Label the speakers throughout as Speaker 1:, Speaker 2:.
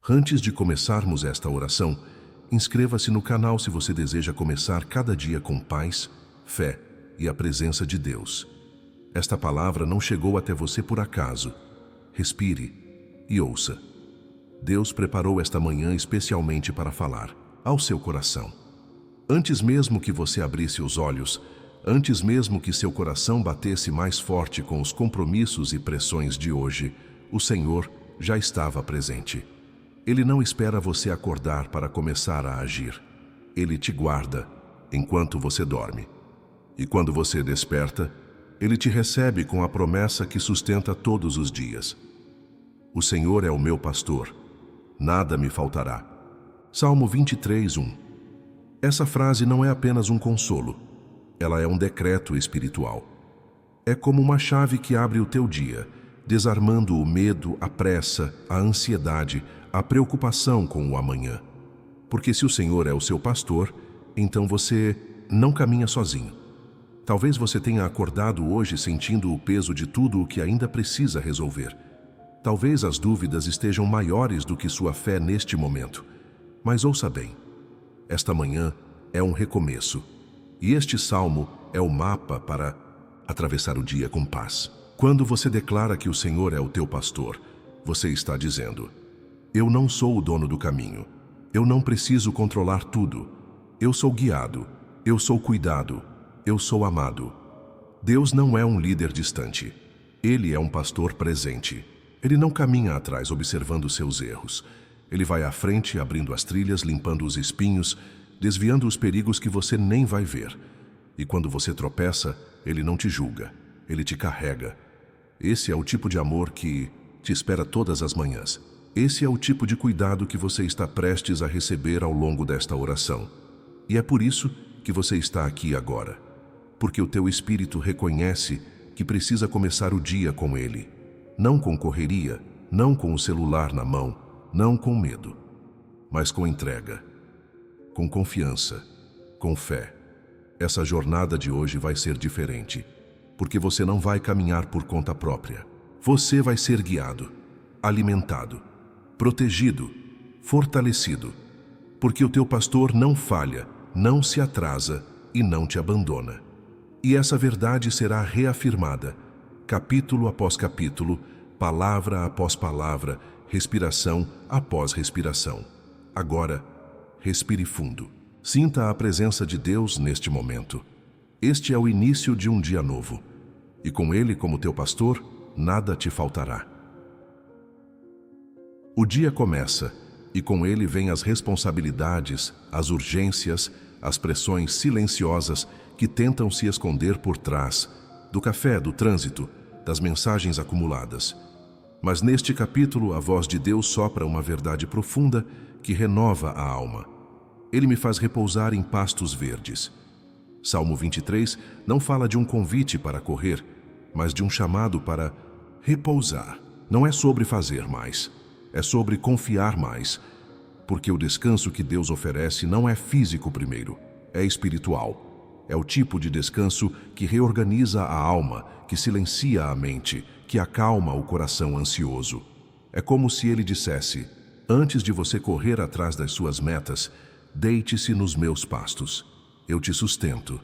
Speaker 1: Antes de começarmos esta oração, inscreva-se no canal se você deseja começar cada dia com paz, fé e a presença de Deus. Esta palavra não chegou até você por acaso. Respire e ouça. Deus preparou esta manhã especialmente para falar ao seu coração. Antes mesmo que você abrisse os olhos, antes mesmo que seu coração batesse mais forte com os compromissos e pressões de hoje, o Senhor já estava presente. Ele não espera você acordar para começar a agir. Ele te guarda enquanto você dorme. E quando você desperta, Ele te recebe com a promessa que sustenta todos os dias. O Senhor é o meu pastor, nada me faltará. Salmo 23:1. Essa frase não é apenas um consolo, ela é um decreto espiritual. É como uma chave que abre o teu dia, desarmando o medo, a pressa, a ansiedade, a preocupação com o amanhã. Porque se o Senhor é o seu pastor, então você não caminha sozinho. Talvez você tenha acordado hoje sentindo o peso de tudo o que ainda precisa resolver. Talvez as dúvidas estejam maiores do que sua fé neste momento. Mas ouça bem, esta manhã é um recomeço. E este salmo é o mapa para atravessar o dia com paz. Quando você declara que o Senhor é o teu pastor, você está dizendo: eu não sou o dono do caminho. Eu não preciso controlar tudo. Eu sou guiado. Eu sou cuidado. Eu sou amado. Deus não é um líder distante. Ele é um pastor presente. Ele não caminha atrás observando seus erros. Ele vai à frente, abrindo as trilhas, limpando os espinhos, desviando os perigos que você nem vai ver. E quando você tropeça, Ele não te julga. Ele te carrega. Esse é o tipo de amor que te espera todas as manhãs. Esse é o tipo de cuidado que você está prestes a receber ao longo desta oração. E é por isso que você está aqui agora. Porque o teu espírito reconhece que precisa começar o dia com Ele. Não com correria, não com o celular na mão, não com medo, mas com entrega, com confiança, com fé. Essa jornada de hoje vai ser diferente, porque você não vai caminhar por conta própria. Você vai ser guiado, alimentado, protegido, fortalecido, porque o teu pastor não falha, não se atrasa e não te abandona. E essa verdade será reafirmada, capítulo após capítulo, palavra após palavra, respiração após respiração. Agora, respire fundo. Sinta a presença de Deus neste momento. Este é o início de um dia novo. E com Ele como teu pastor, nada te faltará. O dia começa, e com ele vêm as responsabilidades, as urgências, as pressões silenciosas que tentam se esconder por trás do café, do trânsito, das mensagens acumuladas. Mas neste capítulo, a voz de Deus sopra uma verdade profunda que renova a alma. Ele me faz repousar em pastos verdes. Salmo 23 não fala de um convite para correr, mas de um chamado para repousar. Não é sobre fazer mais. É sobre confiar mais, porque o descanso que Deus oferece não é físico primeiro, é espiritual. É o tipo de descanso que reorganiza a alma, que silencia a mente, que acalma o coração ansioso. É como se Ele dissesse: antes de você correr atrás das suas metas, deite-se nos meus pastos. Eu te sustento.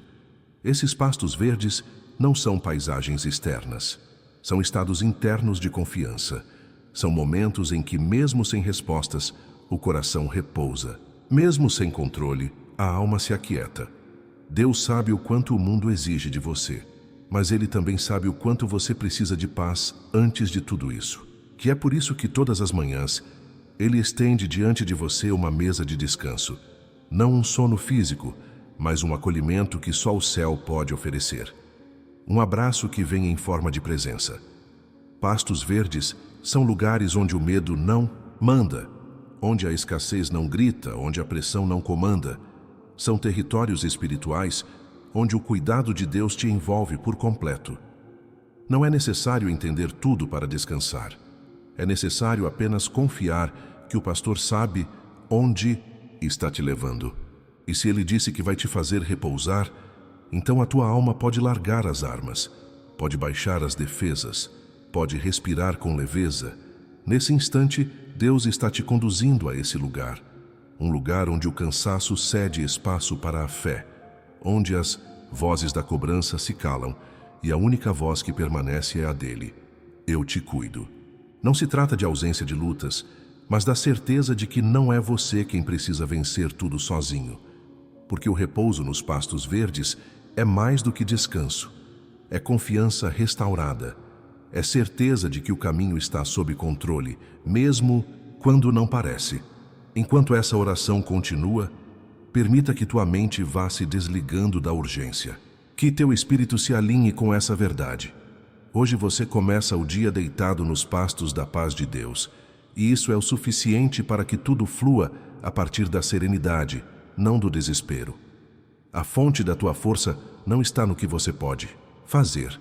Speaker 1: Esses pastos verdes não são paisagens externas, são estados internos de confiança. São momentos em que, mesmo sem respostas, o coração repousa. Mesmo sem controle, a alma se aquieta. Deus sabe o quanto o mundo exige de você, mas Ele também sabe o quanto você precisa de paz antes de tudo isso. Que é por isso que todas as manhãs, Ele estende diante de você uma mesa de descanso. Não um sono físico, mas um acolhimento que só o céu pode oferecer. Um abraço que vem em forma de presença. Pastos verdes são lugares onde o medo não manda, onde a escassez não grita, onde a pressão não comanda. São territórios espirituais onde o cuidado de Deus te envolve por completo. Não é necessário entender tudo para descansar. É necessário apenas confiar que o pastor sabe onde está te levando. E se ele disse que vai te fazer repousar, então a tua alma pode largar as armas, pode baixar as defesas, pode respirar com leveza. Nesse instante, Deus está te conduzindo a esse lugar, um lugar onde o cansaço cede espaço para a fé, onde as vozes da cobrança se calam e a única voz que permanece é a dele. Eu te cuido. Não se trata de ausência de lutas, mas da certeza de que não é você quem precisa vencer tudo sozinho. Porque o repouso nos pastos verdes é mais do que descanso. É confiança restaurada. É certeza de que o caminho está sob controle, mesmo quando não parece. Enquanto essa oração continua, permita que tua mente vá se desligando da urgência. Que teu espírito se alinhe com essa verdade. Hoje você começa o dia deitado nos pastos da paz de Deus, e isso é o suficiente para que tudo flua a partir da serenidade, não do desespero. A fonte da tua força não está no que você pode fazer,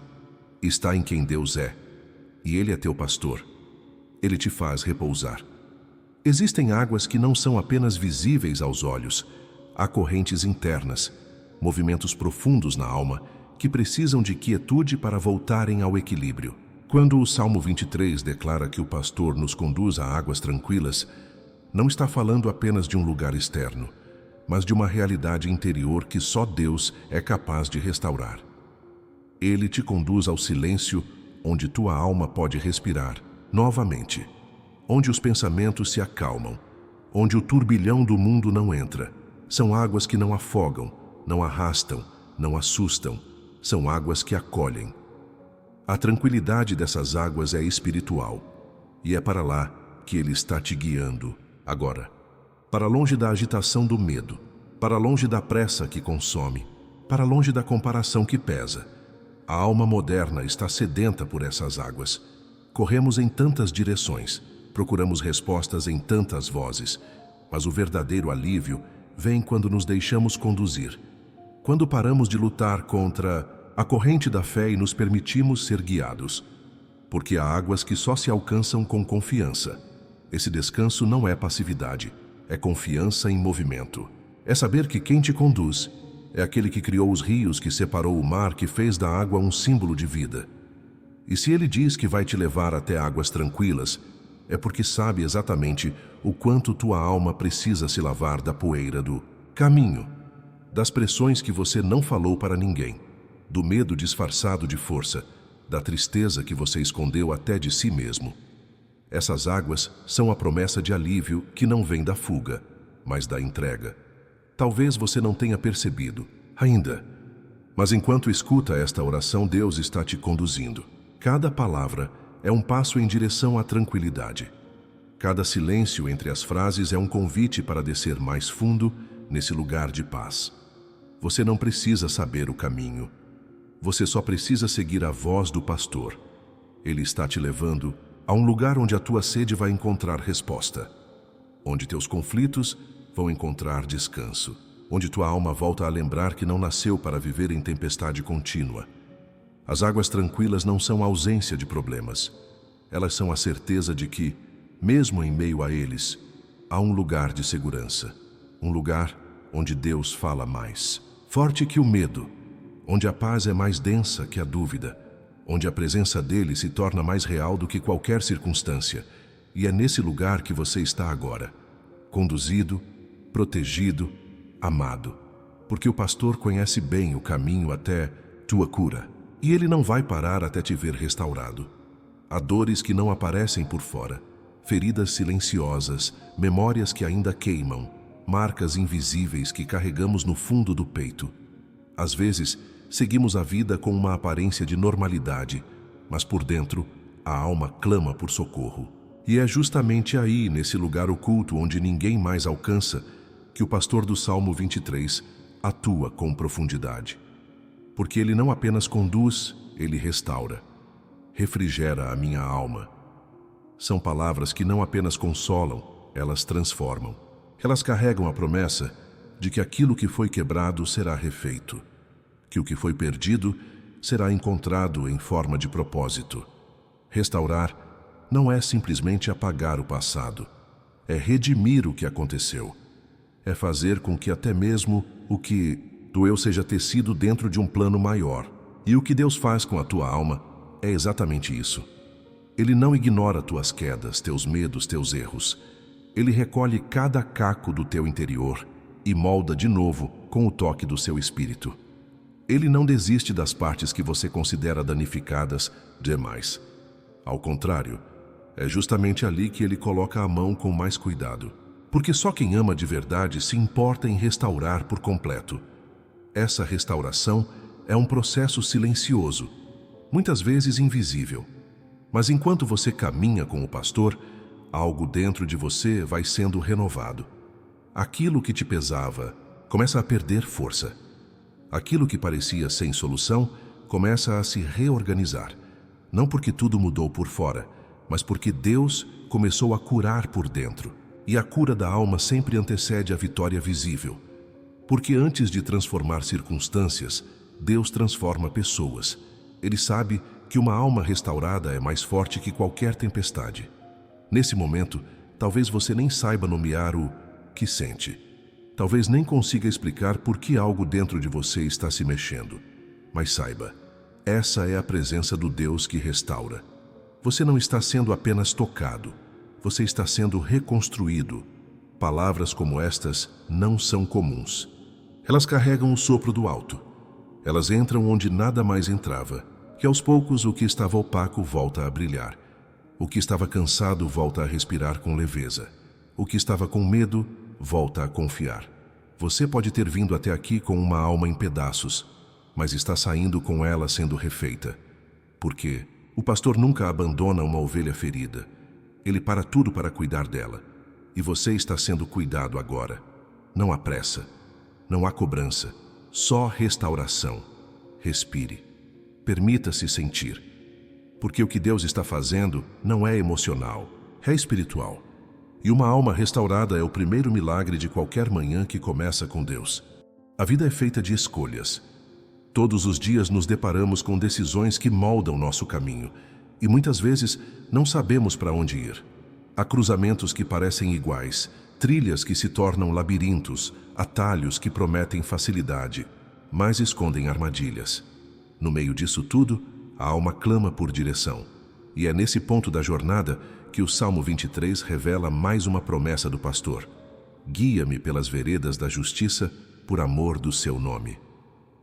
Speaker 1: está em quem Deus é, e Ele é teu pastor. Ele te faz repousar. Existem águas que não são apenas visíveis aos olhos, há correntes internas, movimentos profundos na alma, que precisam de quietude para voltarem ao equilíbrio. Quando o Salmo 23 declara que o pastor nos conduz a águas tranquilas, não está falando apenas de um lugar externo, mas de uma realidade interior que só Deus é capaz de restaurar. Ele te conduz ao silêncio, onde tua alma pode respirar novamente, onde os pensamentos se acalmam, onde o turbilhão do mundo não entra. São águas que não afogam, não arrastam, não assustam. São águas que acolhem. A tranquilidade dessas águas é espiritual, e é para lá que Ele está te guiando agora. Para longe da agitação do medo, para longe da pressa que consome, para longe da comparação que pesa. A alma moderna está sedenta por essas águas. Corremos em tantas direções, procuramos respostas em tantas vozes, mas o verdadeiro alívio vem quando nos deixamos conduzir. Quando paramos de lutar contra a corrente da fé e nos permitimos ser guiados. Porque há águas que só se alcançam com confiança. Esse descanso não é passividade, é confiança em movimento. É saber que quem te conduz é aquele que criou os rios, que separou o mar, que fez da água um símbolo de vida. E se ele diz que vai te levar até águas tranquilas, é porque sabe exatamente o quanto tua alma precisa se lavar da poeira do caminho, das pressões que você não falou para ninguém, do medo disfarçado de força, da tristeza que você escondeu até de si mesmo. Essas águas são a promessa de alívio que não vem da fuga, mas da entrega. Talvez você não tenha percebido ainda, mas enquanto escuta esta oração, Deus está te conduzindo. Cada palavra é um passo em direção à tranquilidade. Cada silêncio entre as frases é um convite para descer mais fundo nesse lugar de paz. Você não precisa saber o caminho. Você só precisa seguir a voz do pastor. Ele está te levando a um lugar onde a tua sede vai encontrar resposta, onde teus conflitos vão encontrar descanso, onde tua alma volta a lembrar que não nasceu para viver em tempestade contínua. As águas tranquilas não são a ausência de problemas. Elas são a certeza de que, mesmo em meio a eles, há um lugar de segurança, um lugar onde Deus fala mais forte que o medo, onde a paz é mais densa que a dúvida, onde a presença dele se torna mais real do que qualquer circunstância. E é nesse lugar que você está agora, conduzido, protegido, amado, porque o pastor conhece bem o caminho até tua cura, e ele não vai parar até te ver restaurado. Há dores que não aparecem por fora, feridas silenciosas, memórias que ainda queimam, marcas invisíveis que carregamos no fundo do peito. Às vezes, seguimos a vida com uma aparência de normalidade, mas por dentro, a alma clama por socorro. E é justamente aí, nesse lugar oculto onde ninguém mais alcança, que o pastor do Salmo 23 atua com profundidade. Porque ele não apenas conduz, ele restaura, refrigera a minha alma. São palavras que não apenas consolam, elas transformam. Elas carregam a promessa de que aquilo que foi quebrado será refeito, que o que foi perdido será encontrado em forma de propósito. Restaurar não é simplesmente apagar o passado, é redimir o que aconteceu. É fazer com que até mesmo o que doeu seja tecido dentro de um plano maior. E o que Deus faz com a tua alma é exatamente isso. Ele não ignora tuas quedas, teus medos, teus erros. Ele recolhe cada caco do teu interior e molda de novo com o toque do seu espírito. Ele não desiste das partes que você considera danificadas demais. Ao contrário, é justamente ali que ele coloca a mão com mais cuidado. Porque só quem ama de verdade se importa em restaurar por completo. Essa restauração é um processo silencioso, muitas vezes invisível. Mas enquanto você caminha com o pastor, algo dentro de você vai sendo renovado. Aquilo que te pesava começa a perder força. Aquilo que parecia sem solução começa a se reorganizar. Não porque tudo mudou por fora, mas porque Deus começou a curar por dentro. E a cura da alma sempre antecede a vitória visível. Porque antes de transformar circunstâncias, Deus transforma pessoas. Ele sabe que uma alma restaurada é mais forte que qualquer tempestade. Nesse momento, talvez você nem saiba nomear o que sente. Talvez nem consiga explicar por que algo dentro de você está se mexendo. Mas saiba, essa é a presença do Deus que restaura. Você não está sendo apenas tocado, você está sendo reconstruído. Palavras como estas não são comuns. Elas carregam o sopro do alto. Elas entram onde nada mais entrava, que aos poucos o que estava opaco volta a brilhar. O que estava cansado volta a respirar com leveza. O que estava com medo volta a confiar. Você pode ter vindo até aqui com uma alma em pedaços, mas está saindo com ela sendo refeita. Porque o pastor nunca abandona uma ovelha ferida. Ele para tudo para cuidar dela. E você está sendo cuidado agora. Não há pressa, não há cobrança, só restauração. Respire. Permita-se sentir. Porque o que Deus está fazendo não é emocional, é espiritual. E uma alma restaurada é o primeiro milagre de qualquer manhã que começa com Deus. A vida é feita de escolhas. Todos os dias nos deparamos com decisões que moldam nosso caminho. E muitas vezes não sabemos para onde ir. Há cruzamentos que parecem iguais, trilhas que se tornam labirintos, atalhos que prometem facilidade, mas escondem armadilhas. No meio disso tudo, a alma clama por direção. E é nesse ponto da jornada que o Salmo 23 revela mais uma promessa do pastor. Guia-me pelas veredas da justiça por amor do seu nome.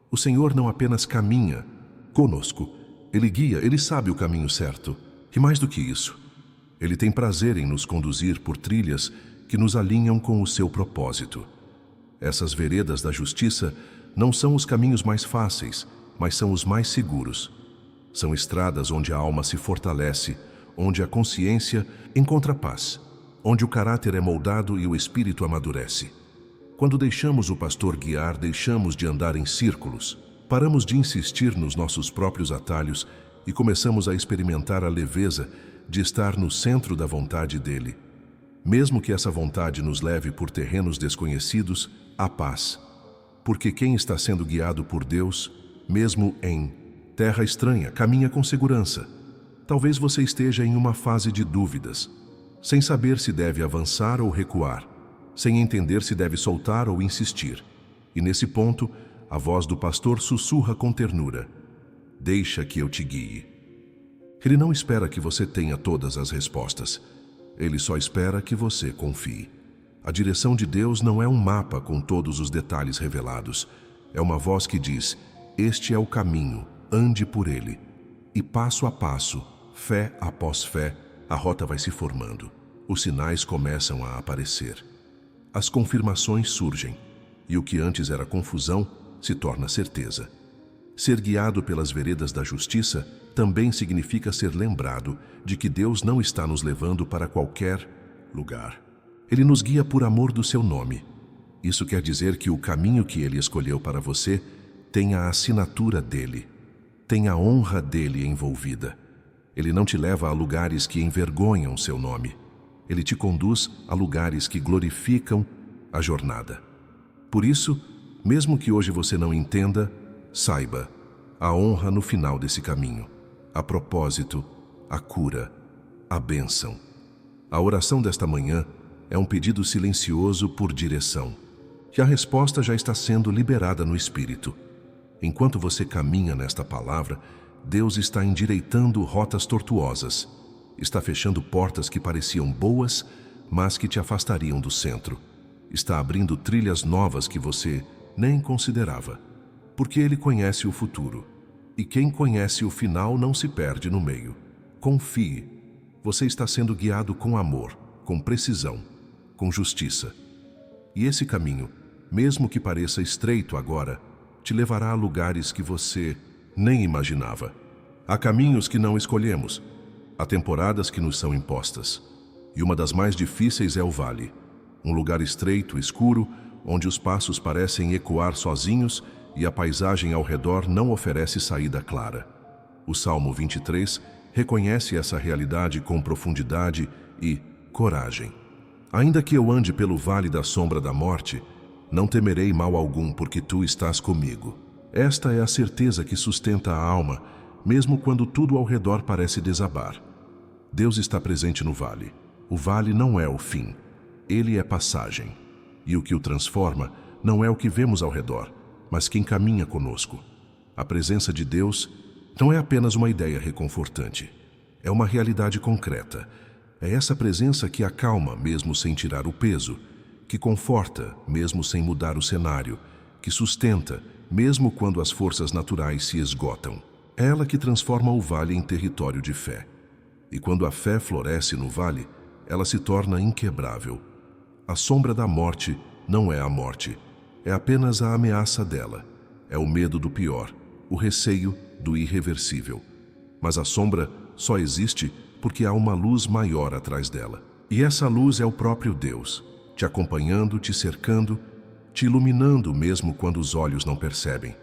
Speaker 1: O Senhor não apenas caminha conosco, Ele guia, Ele sabe o caminho certo. E mais do que isso, Ele tem prazer em nos conduzir por trilhas que nos alinham com o seu propósito. Essas veredas da justiça não são os caminhos mais fáceis, mas são os mais seguros. São estradas onde a alma se fortalece, onde a consciência encontra paz, onde o caráter é moldado e o espírito amadurece. Quando deixamos o pastor guiar, deixamos de andar em círculos, paramos de insistir nos nossos próprios atalhos e começamos a experimentar a leveza de estar no centro da vontade dele. Mesmo que essa vontade nos leve por terrenos desconhecidos, há paz. Porque quem está sendo guiado por Deus, mesmo em terra estranha, caminha com segurança. Talvez você esteja em uma fase de dúvidas, sem saber se deve avançar ou recuar, sem entender se deve soltar ou insistir. E nesse ponto, a voz do pastor sussurra com ternura: deixa que eu te guie. Ele não espera que você tenha todas as respostas. Ele só espera que você confie. A direção de Deus não é um mapa com todos os detalhes revelados. É uma voz que diz: este é o caminho, ande por ele. E passo a passo, fé após fé, a rota vai se formando. Os sinais começam a aparecer. As confirmações surgem. E o que antes era confusão se torna certeza. Ser guiado pelas veredas da justiça também significa ser lembrado de que Deus não está nos levando para qualquer lugar. Ele nos guia por amor do seu nome. Isso quer dizer que o caminho que Ele escolheu para você tem a assinatura dele, tem a honra dele envolvida. Ele não te leva a lugares que envergonham seu nome. Ele te conduz a lugares que glorificam a jornada. Por isso, mesmo que hoje você não entenda, saiba, a honra no final desse caminho, a propósito, a cura, a bênção. A oração desta manhã é um pedido silencioso por direção. E a resposta já está sendo liberada no Espírito. Enquanto você caminha nesta palavra, Deus está endireitando rotas tortuosas. Está fechando portas que pareciam boas, mas que te afastariam do centro. Está abrindo trilhas novas que você nem considerava. Porque Ele conhece o futuro. E quem conhece o final não se perde no meio. Confie. Você está sendo guiado com amor, com precisão, com justiça. E esse caminho, mesmo que pareça estreito agora, te levará a lugares que você nem imaginava. Há caminhos que não escolhemos. Há temporadas que nos são impostas. E uma das mais difíceis é o vale. Um lugar estreito, escuro, onde os passos parecem ecoar sozinhos e a paisagem ao redor não oferece saída clara. O Salmo 23 reconhece essa realidade com profundidade e coragem. Ainda que eu ande pelo vale da sombra da morte, não temerei mal algum, porque tu estás comigo. Esta é a certeza que sustenta a alma, mesmo quando tudo ao redor parece desabar. Deus está presente no vale. O vale não é o fim. Ele é passagem. E o que o transforma não é o que vemos ao redor, mas quem caminha conosco. A presença de Deus não é apenas uma ideia reconfortante. É uma realidade concreta. É essa presença que acalma, mesmo sem tirar o peso, que conforta, mesmo sem mudar o cenário, que sustenta, mesmo quando as forças naturais se esgotam. É ela que transforma o vale em território de fé. E quando a fé floresce no vale, ela se torna inquebrável. A sombra da morte não é a morte, é apenas a ameaça dela. É o medo do pior, o receio do irreversível. Mas a sombra só existe porque há uma luz maior atrás dela. E essa luz é o próprio Deus, te acompanhando, te cercando, te iluminando mesmo quando os olhos não percebem.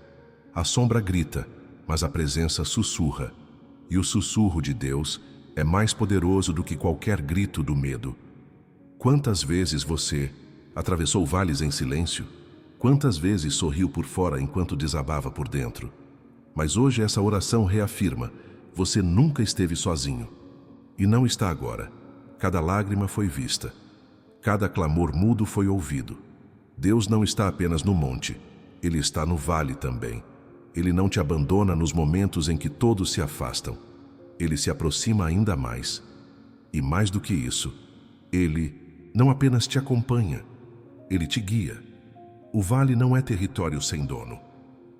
Speaker 1: A sombra grita, mas a presença sussurra. E o sussurro de Deus é mais poderoso do que qualquer grito do medo. Quantas vezes você atravessou vales em silêncio? Quantas vezes sorriu por fora enquanto desabava por dentro? Mas hoje essa oração reafirma: você nunca esteve sozinho. E não está agora. Cada lágrima foi vista. Cada clamor mudo foi ouvido. Deus não está apenas no monte. Ele está no vale também. Ele não te abandona nos momentos em que todos se afastam. Ele se aproxima ainda mais. E mais do que isso, Ele não apenas te acompanha, Ele te guia. O vale não é território sem dono.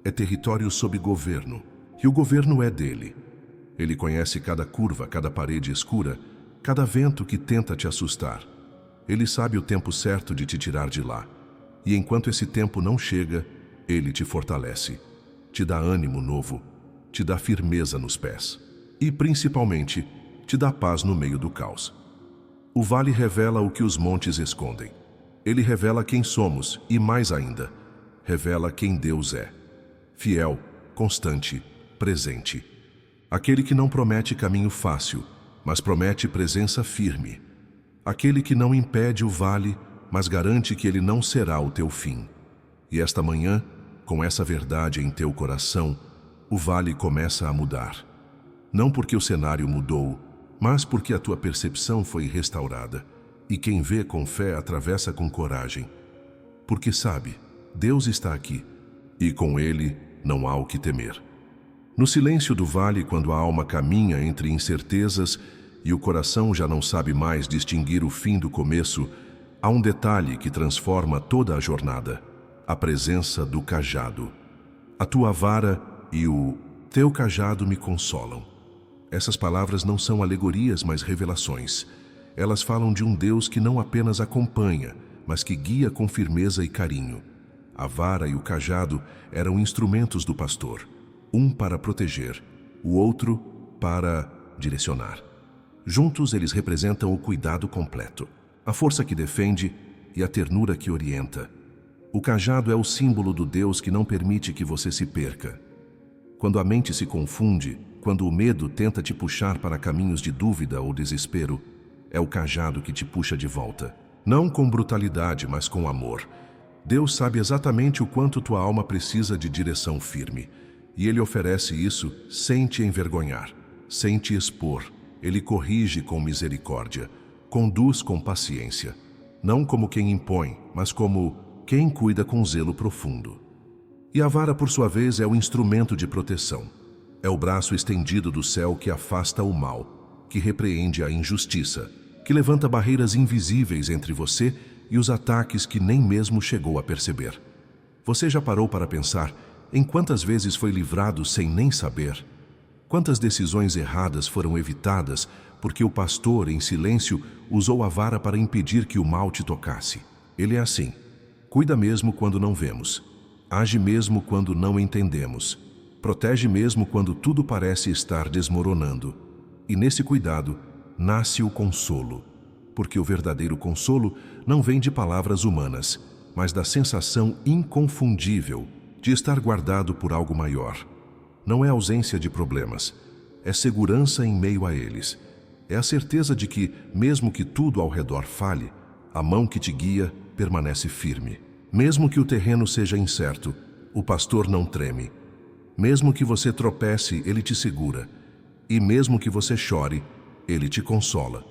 Speaker 1: É território sob governo. E o governo é dele. Ele conhece cada curva, cada parede escura, cada vento que tenta te assustar. Ele sabe o tempo certo de te tirar de lá. E enquanto esse tempo não chega, Ele te fortalece, te dá ânimo novo, te dá firmeza nos pés. E, principalmente, te dá paz no meio do caos. O vale revela o que os montes escondem. Ele revela quem somos e, mais ainda, revela quem Deus é. Fiel, constante, presente. Aquele que não promete caminho fácil, mas promete presença firme. Aquele que não impede o vale, mas garante que ele não será o teu fim. E esta manhã, com essa verdade em teu coração, o vale começa a mudar. Não porque o cenário mudou, mas porque a tua percepção foi restaurada. E quem vê com fé atravessa com coragem. Porque sabe, Deus está aqui, e com Ele não há o que temer. No silêncio do vale, quando a alma caminha entre incertezas e o coração já não sabe mais distinguir o fim do começo, há um detalhe que transforma toda a jornada: a presença do cajado. A tua vara e o teu cajado me consolam. Essas palavras não são alegorias, mas revelações. Elas falam de um Deus que não apenas acompanha, mas que guia com firmeza e carinho. A vara e o cajado eram instrumentos do pastor, um para proteger, o outro para direcionar. Juntos eles representam o cuidado completo, a força que defende e a ternura que orienta. O cajado é o símbolo do Deus que não permite que você se perca. Quando a mente se confunde, quando o medo tenta te puxar para caminhos de dúvida ou desespero, é o cajado que te puxa de volta. Não com brutalidade, mas com amor. Deus sabe exatamente o quanto tua alma precisa de direção firme. E Ele oferece isso sem te envergonhar, sem te expor. Ele corrige com misericórdia, conduz com paciência. Não como quem impõe, mas como quem cuida com zelo profundo. E a vara, por sua vez, é o instrumento de proteção. É o braço estendido do céu que afasta o mal. que repreende a injustiça, que levanta barreiras invisíveis entre você e os ataques que nem mesmo chegou a perceber. Você já parou para pensar em quantas vezes foi livrado sem nem saber? Quantas decisões erradas foram evitadas porque o pastor, em silêncio, usou a vara para impedir que o mal te tocasse? Ele é assim. Cuida mesmo quando não vemos. Age mesmo quando não entendemos. Protege mesmo quando tudo parece estar desmoronando. E nesse cuidado nasce o consolo. Porque o verdadeiro consolo não vem de palavras humanas, mas da sensação inconfundível de estar guardado por algo maior. Não é ausência de problemas, é segurança em meio a eles. É a certeza de que, mesmo que tudo ao redor falhe, a mão que te guia permanece firme. Mesmo que o terreno seja incerto, o pastor não treme. Mesmo que você tropece, ele te segura. E mesmo que você chore, ele te consola.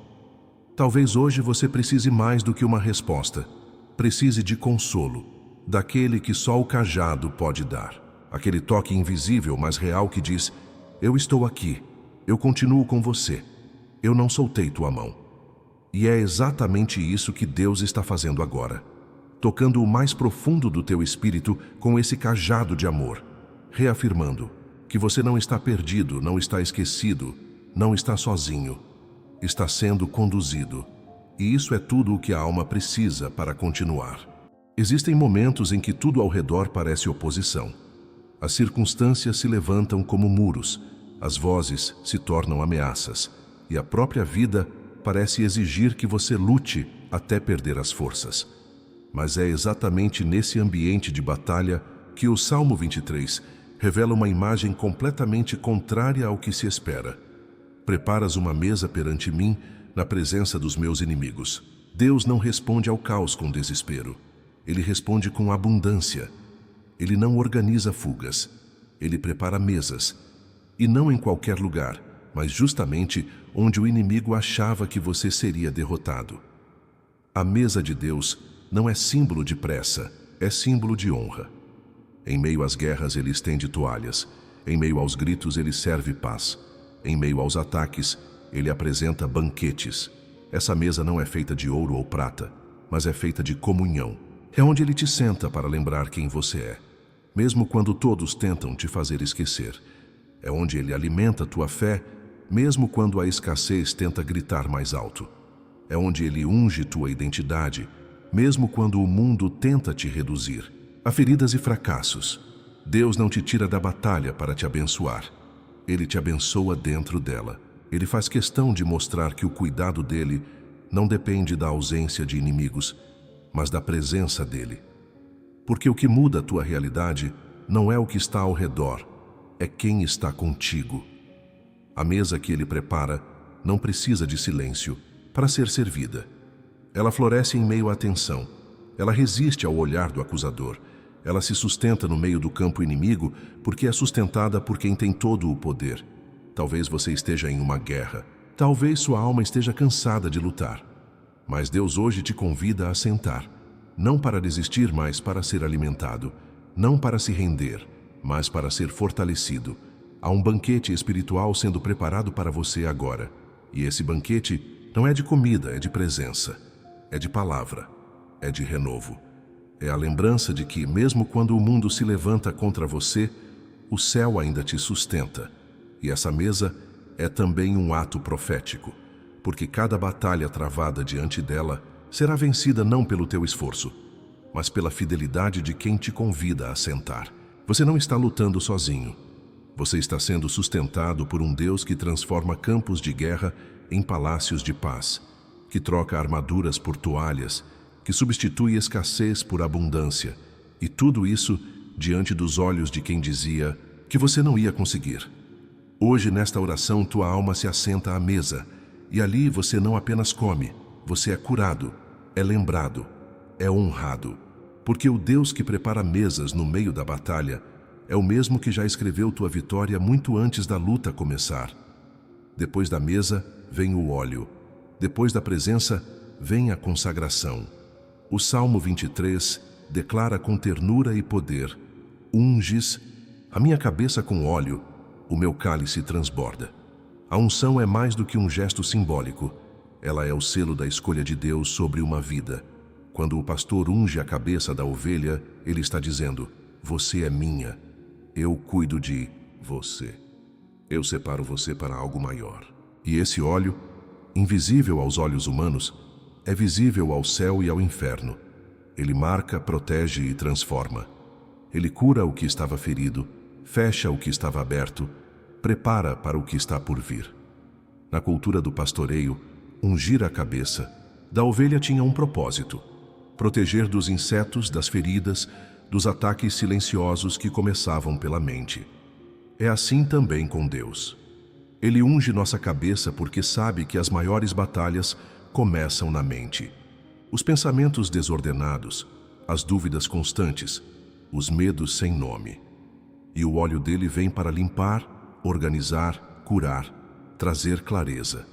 Speaker 1: Talvez hoje você precise mais do que uma resposta. Precise de consolo, daquele que só o cajado pode dar. Aquele toque invisível, mas real que diz: eu estou aqui, eu continuo com você, eu não soltei tua mão. E é exatamente isso que Deus está fazendo agora, tocando o mais profundo do teu espírito com esse cajado de amor, reafirmando que você não está perdido, não está esquecido, não está sozinho, está sendo conduzido. E isso é tudo o que a alma precisa para continuar. Existem momentos em que tudo ao redor parece oposição. As circunstâncias se levantam como muros, as vozes se tornam ameaças, e a própria vida parece exigir que você lute até perder as forças. Mas é exatamente nesse ambiente de batalha que o Salmo 23 revela uma imagem completamente contrária ao que se espera. Preparas uma mesa perante mim, na presença dos meus inimigos. Deus não responde ao caos com desespero. Ele responde com abundância. Ele não organiza fugas. Ele prepara mesas. E não em qualquer lugar, mas justamente onde o inimigo achava que você seria derrotado. A mesa de Deus não é símbolo de pressa, é símbolo de honra. Em meio às guerras ele estende toalhas. Em meio aos gritos ele serve paz. Em meio aos ataques, ele apresenta banquetes. Essa mesa não é feita de ouro ou prata, mas é feita de comunhão. É onde ele te senta para lembrar quem você é, mesmo quando todos tentam te fazer esquecer. É onde ele alimenta tua fé, mesmo quando a escassez tenta gritar mais alto. É onde ele unge tua identidade, mesmo quando o mundo tenta te reduzir a feridas e fracassos. Deus não te tira da batalha para te abençoar. Ele te abençoa dentro dela. Ele faz questão de mostrar que o cuidado dele não depende da ausência de inimigos, mas da presença dele. Porque o que muda a tua realidade não é o que está ao redor, é quem está contigo. A mesa que ele prepara não precisa de silêncio para ser servida. Ela floresce em meio à tensão. Ela resiste ao olhar do acusador. Ela se sustenta no meio do campo inimigo porque é sustentada por quem tem todo o poder. Talvez você esteja em uma guerra. Talvez sua alma esteja cansada de lutar. Mas Deus hoje te convida a sentar. Não para desistir, mas para ser alimentado. Não para se render, mas para ser fortalecido. Há um banquete espiritual sendo preparado para você agora. E esse banquete não é de comida, é de presença. É de palavra. É de renovo. É a lembrança de que, mesmo quando o mundo se levanta contra você, o céu ainda te sustenta. E essa mesa é também um ato profético, porque cada batalha travada diante dela será vencida não pelo teu esforço, mas pela fidelidade de quem te convida a sentar. Você não está lutando sozinho. Você está sendo sustentado por um Deus que transforma campos de guerra em palácios de paz, que troca armaduras por toalhas, que substitui escassez por abundância, e tudo isso diante dos olhos de quem dizia que você não ia conseguir. Hoje, nesta oração, tua alma se assenta à mesa, e ali você não apenas come, você é curado, é lembrado, é honrado, porque o Deus que prepara mesas no meio da batalha é o mesmo que já escreveu tua vitória muito antes da luta começar. Depois da mesa, vem o óleo. Depois da presença, vem a consagração. O Salmo 23 declara com ternura e poder: unges a minha cabeça com óleo, o meu cálice transborda. A unção é mais do que um gesto simbólico. Ela é o selo da escolha de Deus sobre uma vida. Quando o pastor unge a cabeça da ovelha, ele está dizendo: você é minha. Eu cuido de você. Eu separo você para algo maior. E esse óleo, invisível aos olhos humanos, é visível ao céu e ao inferno. Ele marca, protege e transforma. Ele cura o que estava ferido, fecha o que estava aberto, prepara para o que está por vir. Na cultura do pastoreio, ungir a cabeça da ovelha tinha um propósito: proteger dos insetos, das feridas, dos ataques silenciosos que começavam pela mente. É assim também com Deus. Ele unge nossa cabeça porque sabe que as maiores batalhas começam na mente. Os pensamentos desordenados, as dúvidas constantes, os medos sem nome. E o óleo dele vem para limpar, organizar, curar, trazer clareza.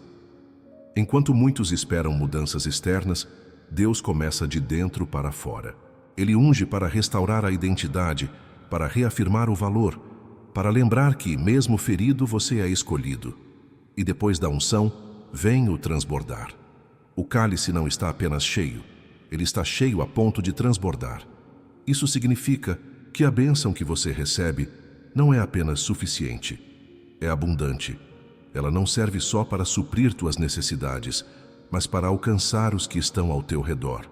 Speaker 1: Enquanto muitos esperam mudanças externas, Deus começa de dentro para fora. Ele unge para restaurar a identidade, para reafirmar o valor, para lembrar que, mesmo ferido, você é escolhido. E depois da unção, vem o transbordar. O cálice não está apenas cheio, ele está cheio a ponto de transbordar. Isso significa que a bênção que você recebe não é apenas suficiente, é abundante. Ela não serve só para suprir tuas necessidades, mas para alcançar os que estão ao teu redor.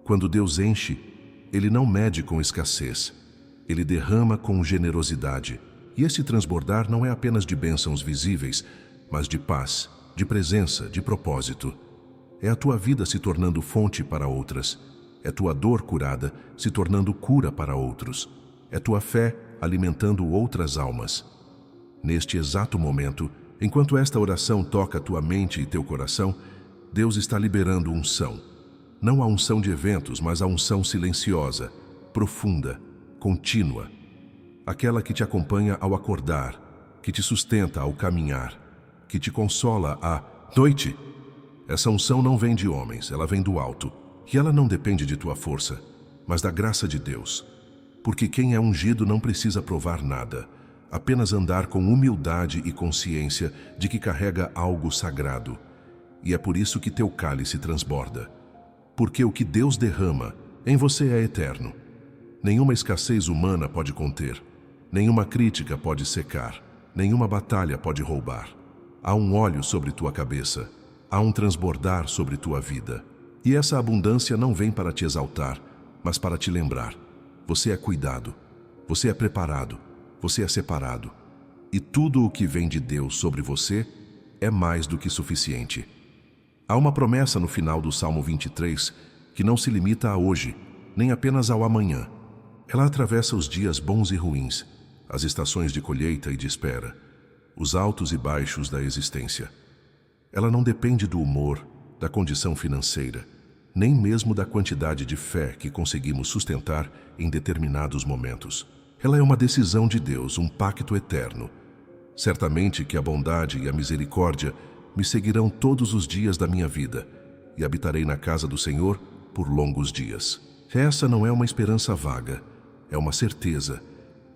Speaker 1: Quando Deus enche, Ele não mede com escassez, Ele derrama com generosidade. E esse transbordar não é apenas de bênçãos visíveis, mas de paz, de presença, de propósito. É a tua vida se tornando fonte para outras. É tua dor curada se tornando cura para outros. É tua fé alimentando outras almas. Neste exato momento, enquanto esta oração toca tua mente e teu coração, Deus está liberando unção. Não a unção de eventos, mas a unção silenciosa, profunda, contínua. Aquela que te acompanha ao acordar, que te sustenta ao caminhar, que te consola à noite. Essa unção não vem de homens, ela vem do alto. E ela não depende de tua força, mas da graça de Deus. Porque quem é ungido não precisa provar nada, apenas andar com humildade e consciência de que carrega algo sagrado. E é por isso que teu cálice transborda. Porque o que Deus derrama em você é eterno. Nenhuma escassez humana pode conter, nenhuma crítica pode secar, nenhuma batalha pode roubar. Há um óleo sobre tua cabeça. Há um transbordar sobre tua vida. E essa abundância não vem para te exaltar, mas para te lembrar. Você é cuidado, você é preparado, você é separado. E tudo o que vem de Deus sobre você é mais do que suficiente. Há uma promessa no final do Salmo 23 que não se limita a hoje, nem apenas ao amanhã. Ela atravessa os dias bons e ruins, as estações de colheita e de espera, os altos e baixos da existência. Ela não depende do humor, da condição financeira, nem mesmo da quantidade de fé que conseguimos sustentar em determinados momentos. Ela é uma decisão de Deus, um pacto eterno. Certamente que a bondade e a misericórdia me seguirão todos os dias da minha vida e habitarei na casa do Senhor por longos dias. Essa não é uma esperança vaga, é uma certeza.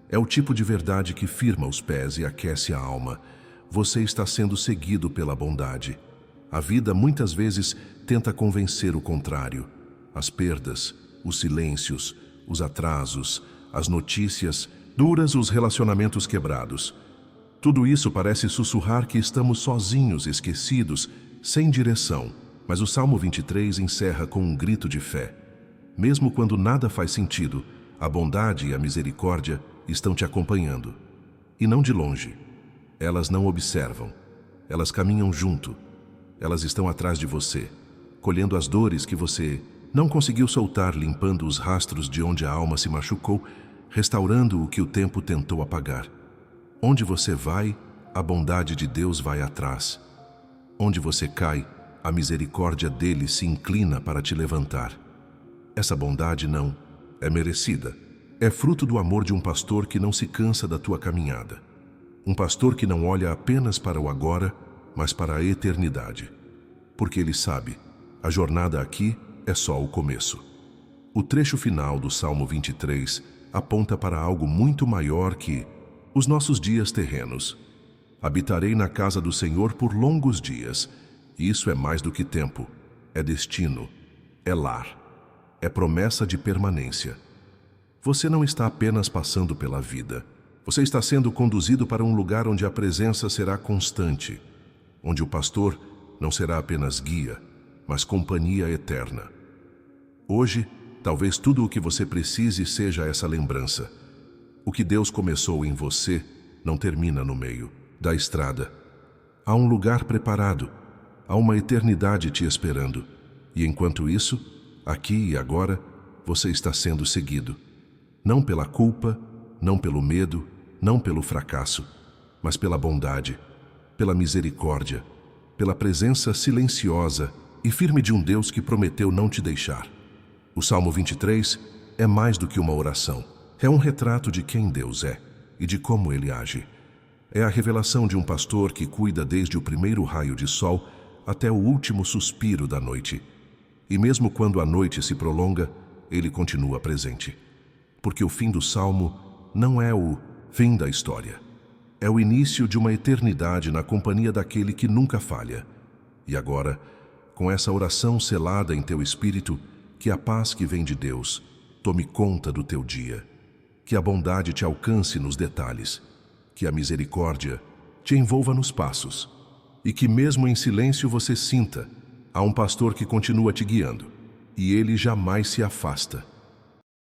Speaker 1: É o tipo de verdade que firma os pés e aquece a alma. Você está sendo seguido pela bondade. A vida muitas vezes tenta convencer o contrário. As perdas, os silêncios, os atrasos, as notícias duras, os relacionamentos quebrados. Tudo isso parece sussurrar que estamos sozinhos, esquecidos, sem direção. Mas o Salmo 23 encerra com um grito de fé. Mesmo quando nada faz sentido, a bondade e a misericórdia estão te acompanhando. E não de longe. Elas não observam. Elas caminham junto. Elas estão atrás de você, colhendo as dores que você não conseguiu soltar, limpando os rastros de onde a alma se machucou, restaurando o que o tempo tentou apagar. Onde você vai, a bondade de Deus vai atrás. Onde você cai, a misericórdia dele se inclina para te levantar. Essa bondade não é merecida. É fruto do amor de um pastor que não se cansa da tua caminhada. Um pastor que não olha apenas para o agora, mas para a eternidade. Porque ele sabe, a jornada aqui é só o começo. O trecho final do Salmo 23 aponta para algo muito maior que os nossos dias terrenos. Habitarei na casa do Senhor por longos dias. Isso é mais do que tempo, é destino, é lar, é promessa de permanência. Você não está apenas passando pela vida. Você está sendo conduzido para um lugar onde a presença será constante, onde o pastor não será apenas guia, mas companhia eterna. Hoje, talvez tudo o que você precise seja essa lembrança. O que Deus começou em você não termina no meio da estrada. Há um lugar preparado, há uma eternidade te esperando. E enquanto isso, aqui e agora, você está sendo seguido. Não pela culpa, não pelo medo, não pelo fracasso, mas pela bondade, pela misericórdia, pela presença silenciosa e firme de um Deus que prometeu não te deixar. O Salmo 23 é mais do que uma oração. É um retrato de quem Deus é e de como Ele age. É a revelação de um pastor que cuida desde o primeiro raio de sol até o último suspiro da noite. E mesmo quando a noite se prolonga, Ele continua presente. Porque o fim do Salmo não é o fim da história. É o início de uma eternidade na companhia daquele que nunca falha. E agora, com essa oração selada em teu espírito, que a paz que vem de Deus tome conta do teu dia. Que a bondade te alcance nos detalhes. Que a misericórdia te envolva nos passos. E que mesmo em silêncio você sinta, há um pastor que continua te guiando. E ele jamais se afasta.